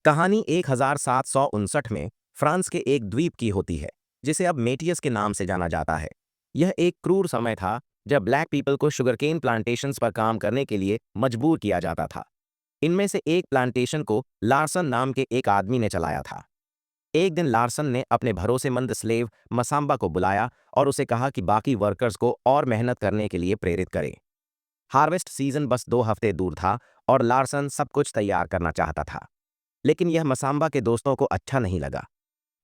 कहानी 1759 में फ्रांस के एक द्वीप की होती है, जिसे अब मेटियस के नाम से जाना जाता है। यह एक क्रूर समय था जब ब्लैक पीपल को शुगरकेन प्लांटेशंस पर काम करने के लिए मजबूर किया जाता था। इनमें से एक प्लांटेशन को लार्सन नाम के एक आदमी ने चलाया था। एक दिन लार्सन ने अपने भरोसेमंद स्लेव मसाम्बा को बुलाया और उसे कहा कि बाकी वर्कर्स को और मेहनत करने के लिए प्रेरित करे। हार्वेस्ट सीजन बस 2 हफ्ते दूर था और लार्सन सब कुछ तैयार करना चाहता था। लेकिन यह मसाम्बा के दोस्तों को अच्छा नहीं लगा।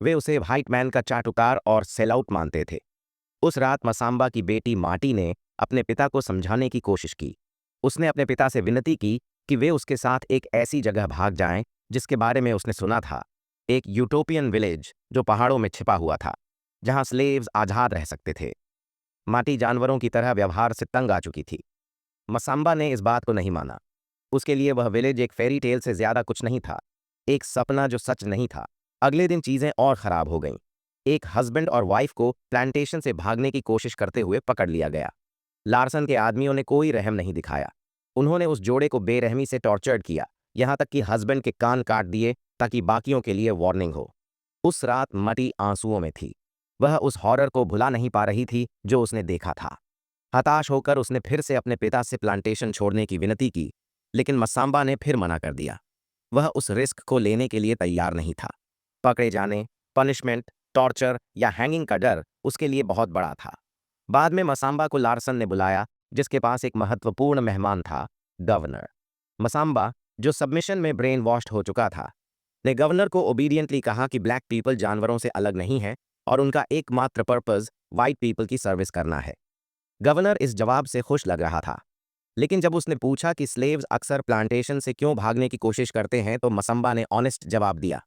वे उसे व्हाइट मैन का चाटुकार और सेलआउट मानते थे। उस रात मसाम्बा की बेटी माटी ने अपने पिता को समझाने की कोशिश की। उसने अपने पिता से विनती की कि वे उसके साथ एक ऐसी जगह भाग जाएं जिसके बारे में उसने सुना था, एक यूटोपियन विलेज जो पहाड़ों में छिपा हुआ था, जहां स्लेव्स आजाद रह सकते थे। माटी जानवरों की तरह व्यवहार से तंग आ चुकी थी। मसाम्बा ने इस बात को नहीं माना। उसके लिए वह विलेज एक फेरी टेल से ज्यादा कुछ नहीं था, एक सपना जो सच नहीं था। अगले दिन चीजें और खराब हो गईं। एक हस्बैंड और वाइफ को प्लांटेशन से भागने की कोशिश करते हुए पकड़ लिया गया। लार्सन के आदमियों ने कोई रहम नहीं दिखाया। उन्होंने उस जोड़े को बेरहमी से टॉर्चर्ड किया, यहां तक कि हस्बैंड के कान काट दिए ताकि बाकियों के लिए वार्निंग हो। उस रात मटी आंसुओं में थी। वह उस हॉरर को भुला नहीं पा रही थी जो उसने देखा था। हताश होकर उसने फिर से अपने पिता से प्लांटेशन छोड़ने की विनती की, लेकिन मसाम्बा ने फिर मना कर दिया। वह उस रिस्क को लेने के लिए तैयार नहीं था। पकड़े जाने, पनिशमेंट, टॉर्चर या हैंगिंग का डर उसके लिए बहुत बड़ा था। बाद में मसाम्बा को लार्सन ने बुलाया, जिसके पास एक महत्वपूर्ण मेहमान था, गवर्नर। मसाम्बा, जो सबमिशन में ब्रेन वॉश्ड हो चुका था, ने गवर्नर को ओबीडियंटली कहा कि ब्लैक पीपल जानवरों से अलग नहीं है और उनका एकमात्र पर्पस व्हाइट पीपल की सर्विस करना है। गवर्नर इस जवाब से खुश लग रहा था। लेकिन जब उसने पूछा कि स्लेव्स अक्सर प्लांटेशन से क्यों भागने की कोशिश करते हैं, तो मसम्बा ने ऑनेस्ट जवाब दिया।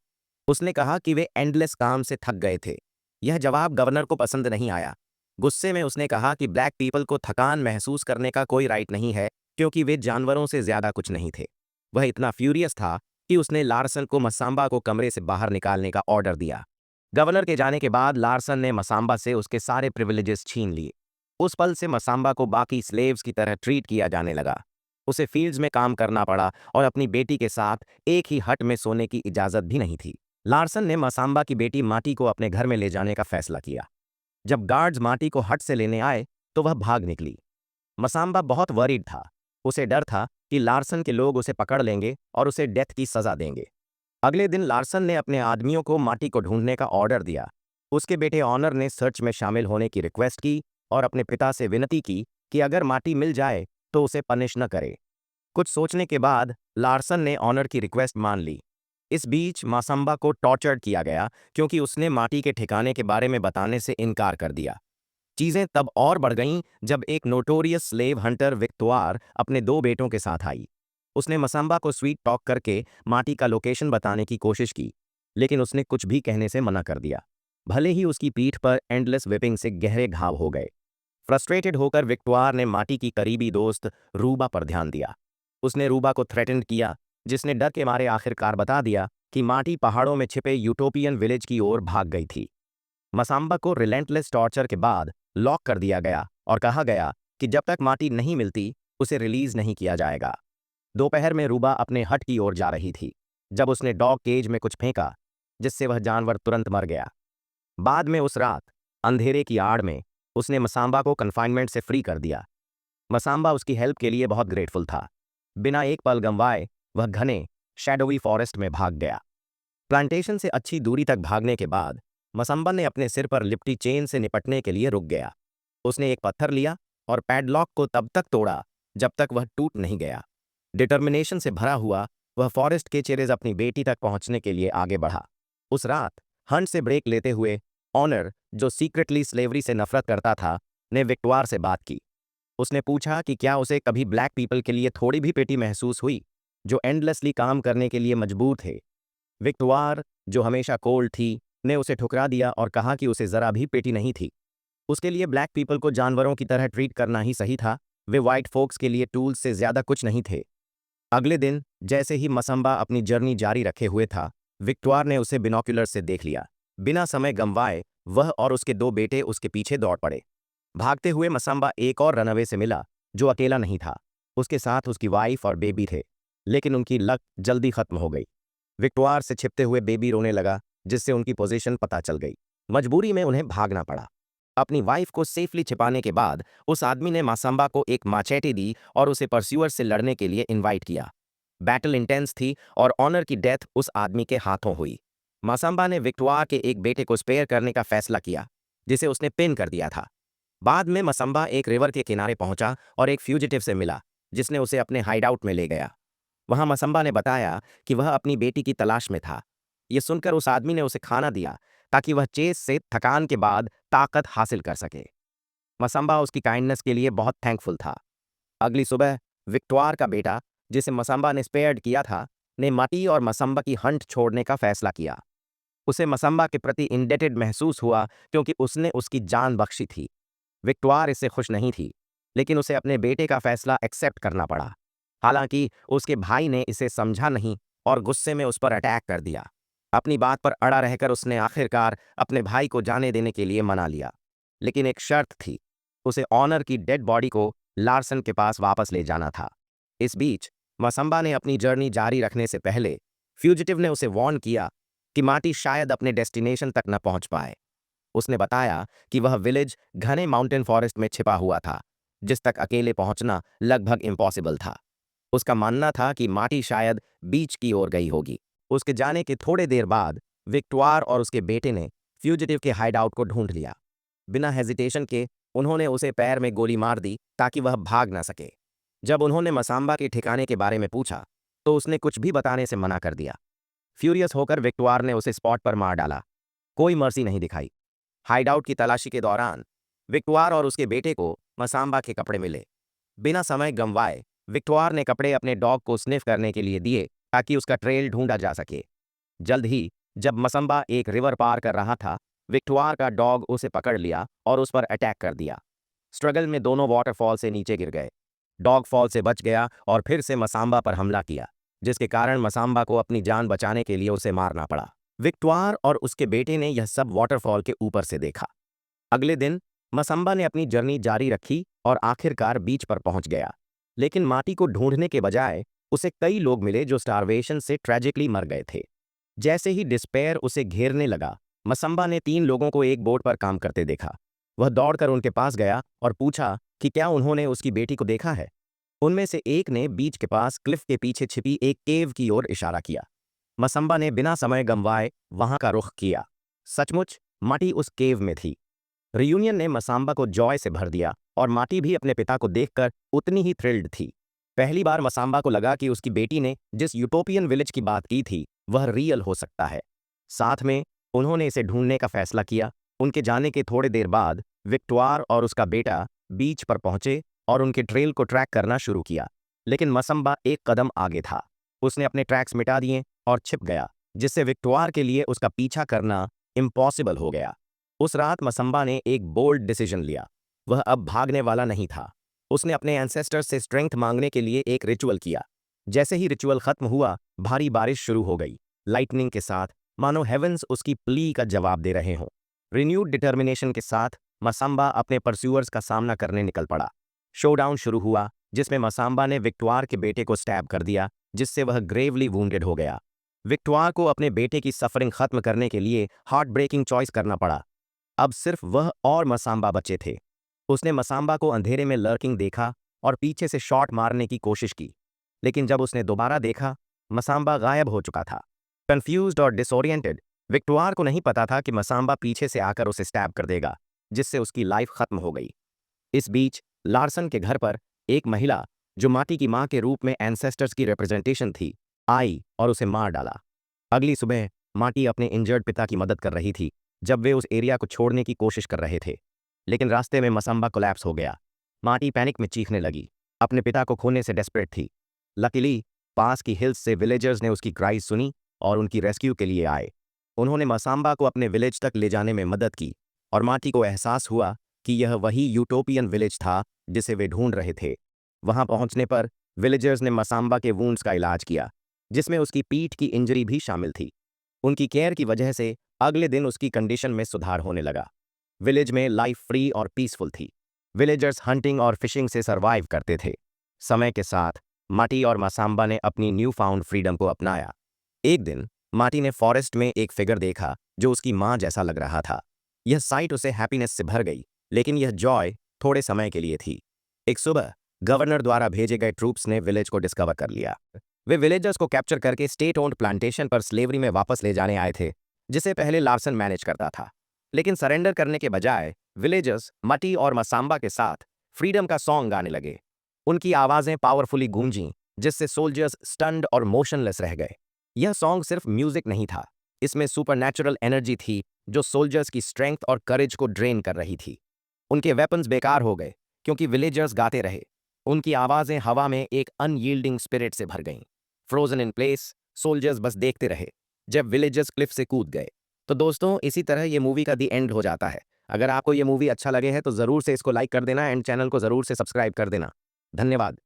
उसने कहा कि वे एंडलेस काम से थक गए थे। यह जवाब गवर्नर को पसंद नहीं आया। गुस्से में उसने कहा कि ब्लैक पीपल को थकान महसूस करने का कोई राइट नहीं है, क्योंकि वे जानवरों से ज्यादा कुछ नहीं थे। वह इतना फ्यूरियस था कि उसने लार्सन को मसाम्बा को कमरे से बाहर निकालने का ऑर्डर दिया। गवर्नर के जाने के बाद लार्सन ने मसाम्बा से उसके सारे प्रिविलेजेस छीन लिए। उस पल से मसाम्बा को बाकी स्लेव्स की तरह ट्रीट किया जाने लगा। उसे फील्ड्स में काम करना पड़ा और अपनी बेटी के साथ एक ही हट में सोने की इजाजत भी नहीं थी। लार्सन ने मसाम्बा की बेटी माटी को अपने घर में ले जाने का फैसला किया। जब गार्ड्स माटी को हट से लेने आए तो वह भाग निकली। मसाम्बा बहुत वरीड था। उसे डर था कि लार्सन के लोग उसे पकड़ लेंगे और उसे डेथ की सजा देंगे। अगले दिन लार्सन ने अपने आदमियों को माटी को ढूंढने का ऑर्डर दिया। उसके बेटे ऑनर ने सर्च में शामिल होने की रिक्वेस्ट की और अपने पिता से विनती की कि अगर माटी मिल जाए तो उसे पनिश न करे। कुछ सोचने के बाद लार्सन ने ऑनर की रिक्वेस्ट मान ली। इस बीच मासम्बा को टॉर्चर्ड किया गया क्योंकि उसने माटी के ठिकाने के बारे में बताने से इनकार कर दिया। चीजें तब और बढ़ गईं जब एक नोटोरियस स्लेव हंटर विक्तोर अपने 2 बेटों के साथ आई। उसने मसाम्बा को स्वीट टॉक करके माटी का लोकेशन बताने की कोशिश की, लेकिन उसने कुछ भी कहने से मना कर दिया। भले ही उसकी पीठ पर एंडलेस whipping से गहरे घाव हो गए। फ्रस्ट्रेटेड होकर विक्टोर ने माटी की करीबी दोस्त रूबा पर ध्यान दिया। उसने रूबा को थ्रेटन किया, जिसने डर के मारे आखिरकार बता दिया कि माटी पहाड़ों में छिपे यूटोपियन विलेज की ओर भाग गई थी। मसाम्बा को रिलेंटलेस टॉर्चर के बाद लॉक कर दिया गया और कहा गया कि जब तक माटी नहीं मिलती उसे रिलीज नहीं किया जाएगा। दोपहर में रूबा अपने हट की ओर जा रही थी जब उसने डॉग केज में कुछ फेंका, जिससे वह जानवर तुरंत मर गया। बाद में उस रात अंधेरे की आड़ में उसने मसाम्बा को कन्फाइनमेंट से फ्री कर दिया। मसाम्बा उसकी हेल्प के लिए बहुत ग्रेटफुल था। बिना एक पल गंवाए वह घने शैडोवी फॉरेस्ट में भाग गया। प्लांटेशन से अच्छी दूरी तक भागने के बाद मसाम्बा ने अपने सिर पर लिपटी चेन से निपटने के लिए रुक गया। उसने एक पत्थर लिया और पैडलॉक को तब तक तोड़ा जब तक वह टूट नहीं गया। डिटर्मिनेशन से भरा हुआ वह फॉरेस्ट के चेरेज अपनी बेटी तक पहुंचने के लिए आगे बढ़ा। उस रात हंट से ब्रेक लेते हुए ऑनर, जो सीक्रेटली स्लेवरी से नफरत करता था, ने विक्टोर से बात की। उसने पूछा कि क्या उसे कभी ब्लैक पीपल के लिए थोड़ी भी पेटी महसूस हुई, जो एंडलेसली काम करने के लिए मजबूर थे। विक्टोर, जो हमेशा कोल्ड थी, ने उसे ठुकरा दिया और कहा कि उसे जरा भी पेटी नहीं थी। उसके लिए ब्लैक पीपल को जानवरों की तरह ट्रीट करना ही सही था। वे व्हाइट फोक्स के लिए टूल्स से ज्यादा कुछ नहीं थे। अगले दिन जैसे ही मसम्बा अपनी जर्नी जारी रखे हुए था, विक्टोर ने उसे बिनोक्यूलर से देख लिया। बिना समय गंवाए वह और उसके 2 बेटे उसके पीछे दौड़ पड़े। भागते हुए मसम्बा एक और रनअवे से मिला जो अकेला नहीं था। उसके साथ उसकी वाइफ और बेबी थे, लेकिन उनकी लक जल्दी खत्म हो गई। विक्टोर से छिपते हुए बेबी रोने लगा, जिससे उनकी पोजीशन पता चल गई। मजबूरी में उन्हें भागना पड़ा। अपनी वाइफ को सेफली छिपाने के बाद उस आदमी ने मासंबा को एक माचेटी दी और उसे परस्यूअर से लड़ने के लिए इनवाइट किया। बैटल इंटेंस थी और ऑनर की डेथ उस आदमी के हाथों हुई। मासंबा ने विक्टोर के एक बेटे को स्पेयर करने का फैसला किया, जिसे उसने पिन कर दिया था। बाद में मसंबा एक रिवर के किनारे पहुंचा और एक फ्यूजिटिव से मिला, जिसने उसे अपने हाइडआउट में ले गया। वहां मसंबा ने बताया कि वह अपनी बेटी की तलाश में था। यह सुनकर उस आदमी ने उसे खाना दिया ताकि वह चेस से थकान के बाद ताकत हासिल कर सके। मसंबा उसकी काइंडनेस के लिए बहुत थैंकफुल था। अगली सुबह विक्टोर का बेटा, जिसे मसंबा ने स्पेयर्ड किया था, ने माटी और मसंबा की हंट छोड़ने का फैसला किया। उसे मसंबा के प्रति इंडेटेड महसूस हुआ क्योंकि उसने उसकी जान बख्शी थी। विक्टोर इससे खुश नहीं थी, लेकिन उसे अपने बेटे का फैसला एक्सेप्ट करना पड़ा। हालांकि उसके भाई ने इसे समझा नहीं और गुस्से में उस पर अटैक कर दिया। अपनी बात पर अड़ा रहकर उसने आखिरकार अपने भाई को जाने देने के लिए मना लिया, लेकिन एक शर्त थी। उसे ऑनर की डेड बॉडी को लार्सन के पास वापस ले जाना था। इस बीच मसंबा ने अपनी जर्नी जारी रखने से पहले फ्यूजिटिव ने उसे वार्न किया कि माटी शायद अपने डेस्टिनेशन तक न पहुंच पाए। उसने बताया कि वह विलेज घने माउंटेन फॉरेस्ट में छिपा हुआ था, जिस तक अकेले पहुंचना लगभग इम्पॉसिबल था। उसका मानना था कि माटी शायद बीच की ओर गई होगी। उसके जाने के थोड़े देर बाद विक्टोर और उसके बेटे ने फ्यूजिटिव के हाइडआउट को ढूंढ लिया। बिना हेजिटेशन के उन्होंने उसे पैर में गोली मार दी ताकि वह भाग ना सके। जब उन्होंने मसाम्बा के ठिकाने के बारे में पूछा तो उसने कुछ भी बताने से मना कर दिया। फ्यूरियस होकर विक्टोर ने उसे स्पॉट पर मार डाला। कोई मर्सी नहीं दिखाई। हाइडआउट की तलाशी के दौरान विक्टोर और उसके बेटे को मसाम्बा के कपड़े मिले। बिना समय गंवाए विक्टोर ने कपड़े अपने डॉग को स्निफ करने के लिए दिए ताकि उसका ट्रेल ढूंढा जा सके। जल्द ही जब मसंबा एक रिवर पार कर रहा था, विक्टोर का डॉग उसे पकड़ लिया और उस पर अटैक कर दिया। स्ट्रगल में दोनों वाटरफॉल से नीचे गिर गए। डॉग फॉल से बच गया और फिर से मसाम्बा पर हमला किया, जिसके कारण मसाम्बा को अपनी जान बचाने के लिए उसे मारना पड़ा। विक्टोर और उसके बेटे ने यह सब वाटरफॉल के ऊपर से देखा। अगले दिन मसंबा ने अपनी जर्नी जारी रखी और आखिरकार बीच पर पहुंच गया। लेकिन माटी को ढूंढने के बजाय उसे कई लोग मिले जो स्टारवेशन से ट्रेजिकली मर गए थे। जैसे ही डिस्पेयर उसे घेरने लगा, मसंबा ने 3 लोगों को एक बोट पर काम करते देखा। वह दौड़कर उनके पास गया और पूछा कि क्या उन्होंने उसकी बेटी को देखा है। उनमें से एक ने बीच के पास क्लिफ के पीछे छिपी एक केव की ओर इशारा किया। मसंबा ने बिना समय गंवाए वहां का रुख किया। सचमुच माटी उस केव में थी। रियूनियन ने मसाम्बा को जॉय से भर दिया और माटी भी अपने पिता को देखकर उतनी ही थ्रिल्ड थी। पहली बार मसाम्बा को लगा कि उसकी बेटी ने जिस यूटोपियन विलेज की बात की थी वह रियल हो सकता है। साथ में उन्होंने इसे ढूंढने का फैसला किया। उनके जाने के थोड़ी देर बाद विक्टोर और उसका बेटा बीच पर पहुंचे और उनके ट्रेल को ट्रैक करना शुरू किया। लेकिन मसंबा एक कदम आगे था। उसने अपने ट्रैक्स मिटा दिए और छिप गया, जिससे विक्टोर के लिए उसका पीछा करना इम्पॉसिबल हो गया। उस रात मसंबा ने एक बोल्ड डिसीजन लिया। वह अब भागने वाला नहीं था। उसने अपने एंसेस्टर्स से स्ट्रेंथ मांगने के लिए एक रिचुअल किया। जैसे ही रिचुअल खत्म हुआ, भारी बारिश शुरू हो गई, लाइटनिंग के साथ, मानो हेवंस उसकी प्ली का जवाब दे रहे हों। रिन्यूड डिटर्मिनेशन के साथ मसाम्बा अपने परस्यूअर्स का सामना करने निकल पड़ा। शोडाउन शुरू हुआ, जिसमें मसाम्बा ने विक्टोर के बेटे को स्टैब कर दिया, जिससे वह ग्रेवली वूंडेड हो गया। विक्टोर को अपने बेटे की सफरिंग खत्म करने के लिए हार्ट ब्रेकिंग चॉइस करना पड़ा। अब सिर्फ वह और मसाम्बा बचे थे। उसने मसाम्बा को अंधेरे में लर्किंग देखा और पीछे से शॉट मारने की कोशिश की, लेकिन जब उसने दोबारा देखा, मसाम्बा गायब हो चुका था। कंफ्यूज्ड और डिसोरिएंटेड, विक्टोर को नहीं पता था कि मसाम्बा पीछे से आकर उसे स्टैब कर देगा, जिससे उसकी लाइफ खत्म हो गई। इस बीच लार्सन के घर पर एक महिला, जो माटी की मां के रूप में एंसेस्टर्स की रिप्रेजेंटेशन थी, आई और उसे मार डाला। अगली सुबह माटी अपने इंजर्ड पिता की मदद कर रही थी जब वे उस एरिया को छोड़ने की कोशिश कर रहे थे, लेकिन रास्ते में मसाम्बा कोलैप्स हो गया। माटी पैनिक में चीखने लगी, अपने पिता को खोने से डेस्परेट थी। लकीली पास की हिल्स से विलेजर्स ने उसकी क्राइज सुनी और उनकी रेस्क्यू के लिए आए। उन्होंने मसाम्बा को अपने विलेज तक ले जाने में मदद की और माटी को एहसास हुआ कि यह वही यूटोपियन विलेज था जिसे वे ढूंढ रहे थे। वहां पहुंचने पर विलेजर्स ने मसाम्बा के वूंड्स का इलाज किया, जिसमें उसकी पीठ की इंजरी भी शामिल थी। उनकी केयर की वजह से अगले दिन उसकी कंडीशन में सुधार होने लगा। विलेज में लाइफ फ्री और पीसफुल थी। विलेजर्स हंटिंग और फिशिंग से सरवाइव करते थे। समय के साथ माटी और मसाम्बा ने अपनी न्यू फाउंड फ्रीडम को अपनाया। एक दिन मार्टी ने फॉरेस्ट में एक फिगर देखा जो उसकी माँ जैसा लग रहा था। यह साइट उसे हैप्पीनेस से भर गई, लेकिन यह जॉय थोड़े समय के लिए थी। एक सुबह गवर्नर द्वारा भेजे गए ट्रूप्स ने विलेज को डिस्कवर कर लिया। वे विलेजर्स को कैप्चर करके स्टेट ओन्ड प्लांटेशन पर स्लेवरी में वापस ले जाने आए थे, जिसे पहले लार्सन मैनेज करता था। लेकिन सरेंडर करने के बजाय विलेजर्स मटी और मसाम्बा के साथ फ्रीडम का सॉन्ग गाने लगे। उनकी आवाज़ें पावरफुली गूंजीं, जिससे सोल्जर्स स्टन्ड और मोशनलेस रह गए। यह सॉन्ग सिर्फ म्यूजिक नहीं था, इसमें सुपरनैचुरल एनर्जी थी जो सोल्जर्स की स्ट्रेंथ और करेज को ड्रेन कर रही थी। उनके वेपन्स बेकार हो गए क्योंकि विलेजर्स गाते रहे। उनकी आवाज़ें हवा में एक अनयील्डिंग स्पिरिट से भर गईं। फ्रोजन इन प्लेस, सोल्जर्स बस देखते रहे जब विलेजर्स क्लिफ से कूद गए। तो दोस्तों, इसी तरह ये मूवी का दी एंड हो जाता है। अगर आपको ये मूवी अच्छा लगे है तो ज़रूर से इसको लाइक कर देना एंड चैनल को ज़रूर से सब्सक्राइब कर देना। धन्यवाद।